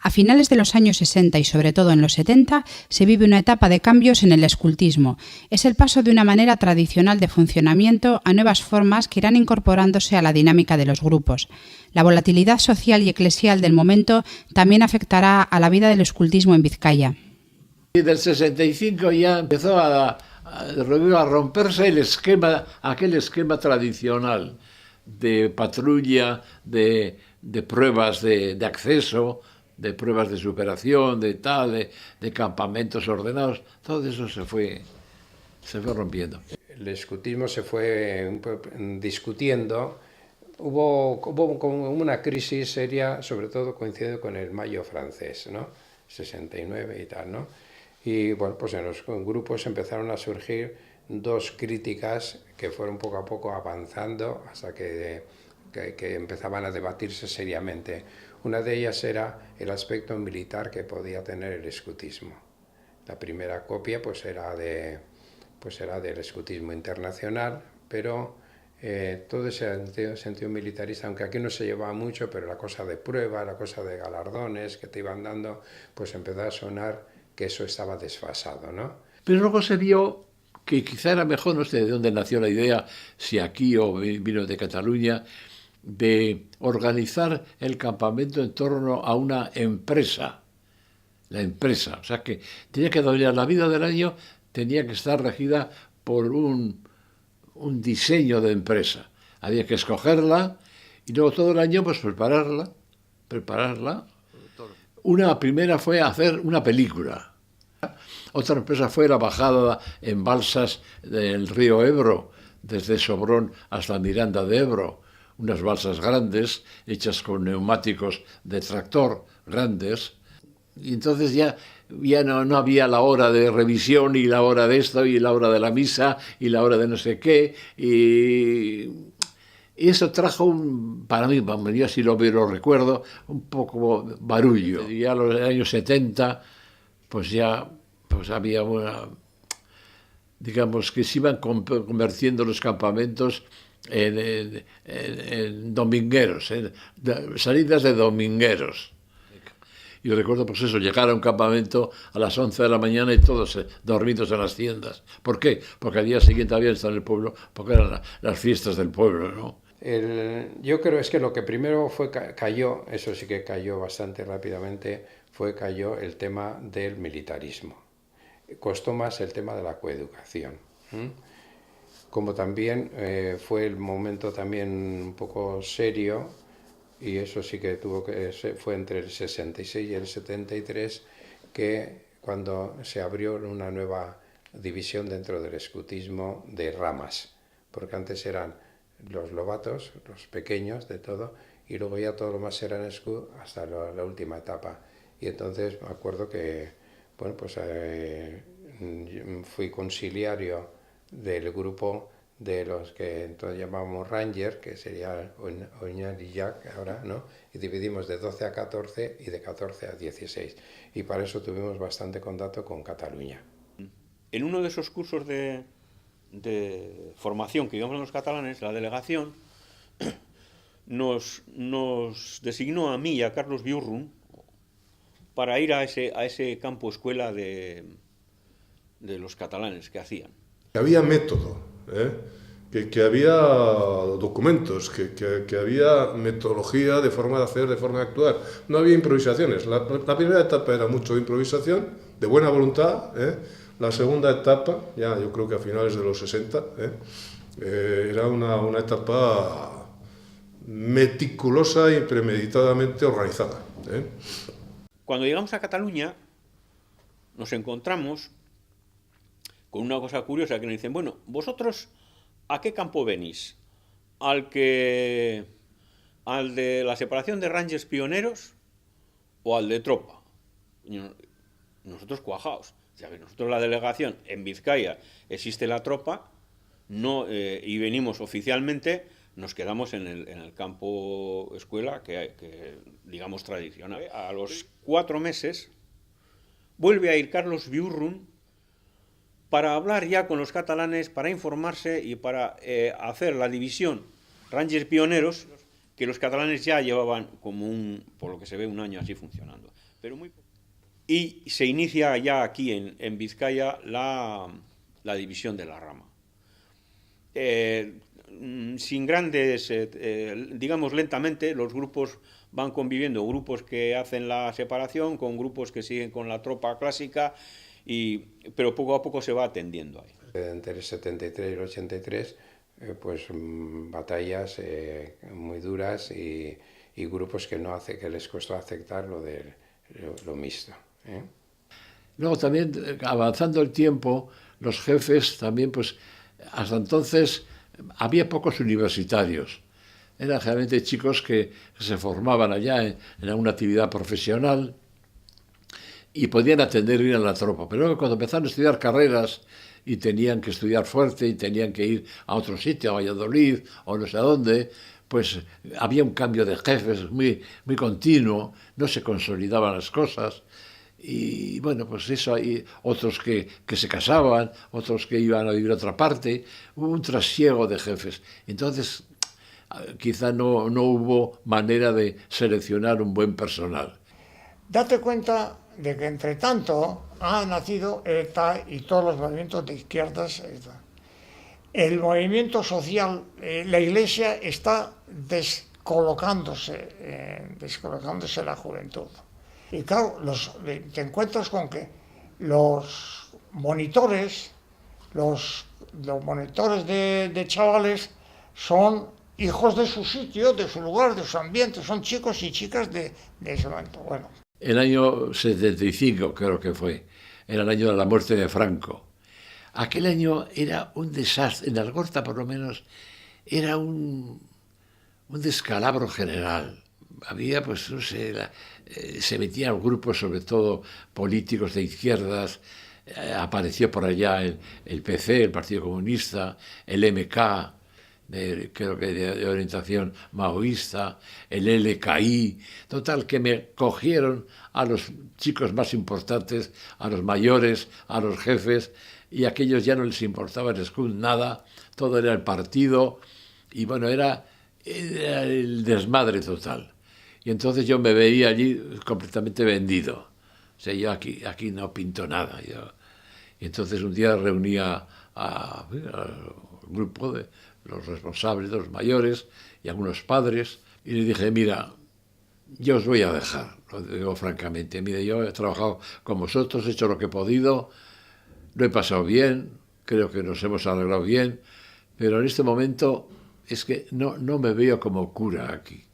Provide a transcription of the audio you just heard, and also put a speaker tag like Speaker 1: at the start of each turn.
Speaker 1: A finales de los años 60 y sobre todo en los 70 se vive una etapa de cambios en el escultismo. Es el paso de una manera tradicional de funcionamiento a nuevas formas que irán incorporándose a la dinámica de los grupos. La volatilidad social y eclesial del momento también afectará a la vida del escultismo en Vizcaya.
Speaker 2: Y del 65 ya empezó a romperse aquel esquema tradicional de patrulla, de pruebas de acceso, de pruebas de superación, de campamentos ordenados. Todo eso se fue rompiendo.
Speaker 3: El escultismo se fue discutiendo. Hubo como una crisis seria, sobre todo coincidiendo con el Mayo francés, ¿no? 69 y tal, ¿no? Y bueno, pues en los grupos empezaron a surgir dos críticas que fueron poco a poco avanzando hasta que empezaban a debatirse seriamente. Una de ellas era el aspecto militar que podía tener el escultismo. La primera copia pues era del escultismo internacional, pero todo ese sentido militarista, aunque aquí no se llevaba mucho, pero la cosa de prueba, la cosa de galardones que te iban dando, pues empezó a sonar que eso estaba desfasado, ¿no?
Speaker 2: Pero luego se vio que quizá era mejor, no sé de dónde nació la idea, si aquí o vino de Cataluña, de organizar el campamento en torno a una empresa. La empresa, o sea que tenía que dominar la vida del año, tenía que estar regida por un diseño de empresa. Había que escogerla y luego todo el año pues prepararla. Una primera fue hacer una película. Otra empresa fue la bajada en balsas del río Ebro, desde Sobrón hasta Miranda de Ebro. Unas balsas grandes, hechas con neumáticos de tractor grandes. Y entonces ya no había la hora de revisión y la hora de esto y la hora de la misa y la hora de no sé qué. Y eso trajo, para mí yo así lo recuerdo, un poco barullo. Y ya en los años 70, pues ya había digamos que se iban convirtiendo los campamentos en domingueros, salidas de domingueros. Y recuerdo, pues eso, llegar a un campamento a las 11 de la mañana y todos dormidos en las tiendas. ¿Por qué? Porque al día siguiente había estado en el pueblo, porque eran las fiestas del pueblo, ¿no?
Speaker 3: Yo creo es que lo que primero cayó, eso sí que cayó bastante rápidamente, cayó el tema del militarismo. Costó más el tema de la coeducación. Como también fue el momento también un poco serio, y eso sí que fue entre el 66 y el 73, que cuando se abrió una nueva división dentro del escultismo de ramas, porque antes eran los lobatos, los pequeños de todo, y luego ya todo lo más era en escut hasta la última etapa. Y entonces me acuerdo que, bueno, pues fui conciliario del grupo de los que entonces llamábamos Ranger, que sería Oñar y Jack ahora, ¿no? Y dividimos de 12 a 14 y de 14 a 16. Y para eso tuvimos bastante contacto con Cataluña.
Speaker 4: En uno de esos cursos de formación que íbamos los catalanes, la delegación nos designó a mí y a Carlos Biurrun para ir a ese campo escuela de los catalanes que hacían.
Speaker 5: Había método, que había documentos, que había metodología de forma de hacer, de forma de actuar. No había improvisaciones. La primera etapa era mucho de improvisación, de buena voluntad. La segunda etapa, ya yo creo que a finales de los 60, era una etapa meticulosa y premeditadamente organizada.
Speaker 4: Cuando llegamos a Cataluña, nos encontramos con una cosa curiosa que nos dicen, bueno, ¿vosotros a qué campo venís? ¿Al de la separación de Rangers pioneros o al de tropa? Y nosotros cuajaos. Ya que nosotros la delegación en Vizcaya existe la tropa y venimos oficialmente, nos quedamos en el campo escuela que digamos tradicional. A los 4 meses vuelve a ir Carlos Biurrun para hablar ya con los catalanes, para informarse y para hacer la división Rangers pioneros que los catalanes ya llevaban como por lo que se ve, un año así funcionando. Y se inicia ya aquí en Vizcaya la división de la rama. Sin grandes, digamos lentamente, los grupos van conviviendo, grupos que hacen la separación con grupos que siguen con la tropa clásica, pero poco a poco se va atendiendo ahí.
Speaker 3: Entre el 73 y el 83, pues batallas muy duras y grupos que les costó aceptar lo mixto.
Speaker 2: Luego también, avanzando el tiempo, los jefes también, pues hasta entonces había pocos universitarios. Eran generalmente chicos que se formaban allá en alguna actividad profesional y podían atender bien a la tropa. Pero luego cuando empezaron a estudiar carreras y tenían que estudiar fuerte y tenían que ir a otro sitio, a Valladolid o no sé a dónde, pues había un cambio de jefes muy, muy continuo, no se consolidaban las cosas. Y bueno, pues eso, hay otros que se casaban, otros que iban a vivir a otra parte, hubo un trasiego de jefes. Entonces, quizá no hubo manera de seleccionar un buen personal.
Speaker 6: Date cuenta de que entre tanto ha nacido ETA y todos los movimientos de izquierdas. El movimiento social, la Iglesia está descolocándose la juventud. Y claro, te encuentras con que los monitores de chavales son hijos de su sitio, de su lugar, de su ambiente, son chicos y chicas de ese momento. Bueno.
Speaker 2: El año 75 creo que fue, era el año de la muerte de Franco. Aquel año era un desastre, en Algorta por lo menos, era un descalabro general. Había, pues, no sé, se metían grupos, sobre todo políticos de izquierdas, apareció por allá el PC, el Partido Comunista, el MK, creo que de orientación maoísta, el LKI, total, que me cogieron a los chicos más importantes, a los mayores, a los jefes, y a aquellos ya no les importaba el SCUD nada, todo era el partido, y bueno, era el desmadre total. Y entonces yo me veía allí completamente vendido. O sea, yo aquí no pinto nada. Y entonces un día reunía al grupo de los responsables, de los mayores y algunos padres, y les dije, mira, yo os voy a dejar, lo digo francamente. Mire, yo he trabajado con vosotros, he hecho lo que he podido, lo he pasado bien, creo que nos hemos arreglado bien, pero en este momento es que no me veo como cura aquí.